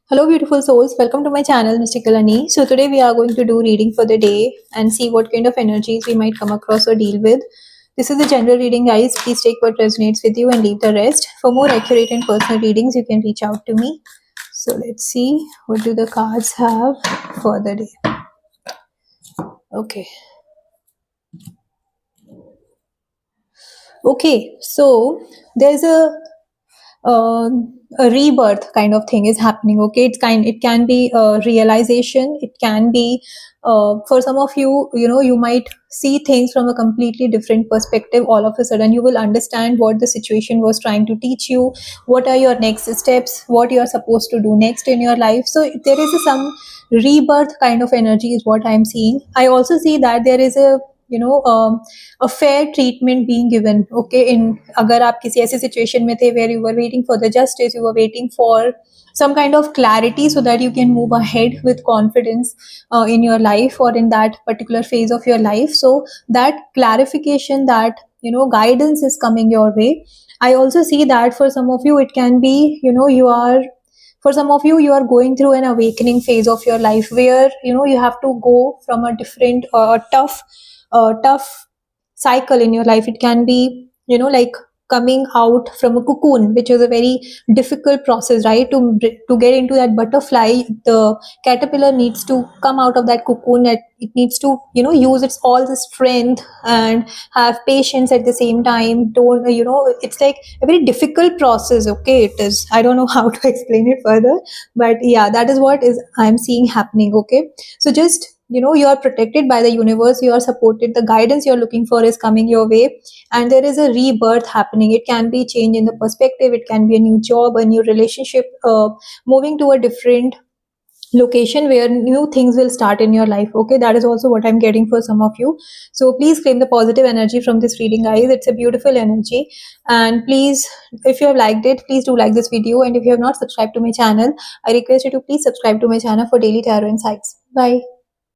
Hello, beautiful souls. Welcome to my channel, Mystical Ani. So, today we are going to do reading for the day and see what kind of energies we might come across or deal with. This is a general reading, guys. Please take what resonates with you and leave the rest. For more accurate and personal readings, you can reach out to me. So, let's see what do the cards have for the day. Okay. Okay, so there's uh, a rebirth kind of thing is happening. Okay, it can be a realization. It can be for some of you, you might see things from a completely different perspective. All of a sudden you will understand what the situation was trying to teach you, what are your next steps, what you are supposed to do next in your life. So there is some rebirth kind of energy is what I'm seeing. I also see that there is a fair treatment being given. Okay, in agar aap kisi aise situation mein the where you were waiting for the justice, you were waiting for some kind of clarity so that you can move ahead with confidence in your life or in that particular phase of your life. So that clarification, that guidance is coming your way. I also see that for some of you it can be, you are, for some of you, you are going through an awakening phase of your life where you have to go from a different tough cycle in your life. It can be, like coming out from a cocoon, which is a very difficult process, right? To get into that butterfly, the caterpillar needs to come out of that cocoon. It needs to, use its all the strength and have patience at the same time. Don't, it's like a very difficult process. Okay, it is. I don't know how to explain it further, but yeah, that is what is I'm seeing happening. Okay, so just, you are protected by the universe, you are supported, the guidance you're looking for is coming your way, and there is a rebirth happening. It can be change in the perspective, it can be a new job, a new relationship, moving to a different location where new things will start in your life. Okay, that is also what I'm getting for some of you. So please claim the positive energy from this reading, guys. It's a beautiful energy. And please, if you have liked it, please do like this video, and if you have not subscribed to my channel, I request you to please subscribe to my channel for daily tarot insights. Bye.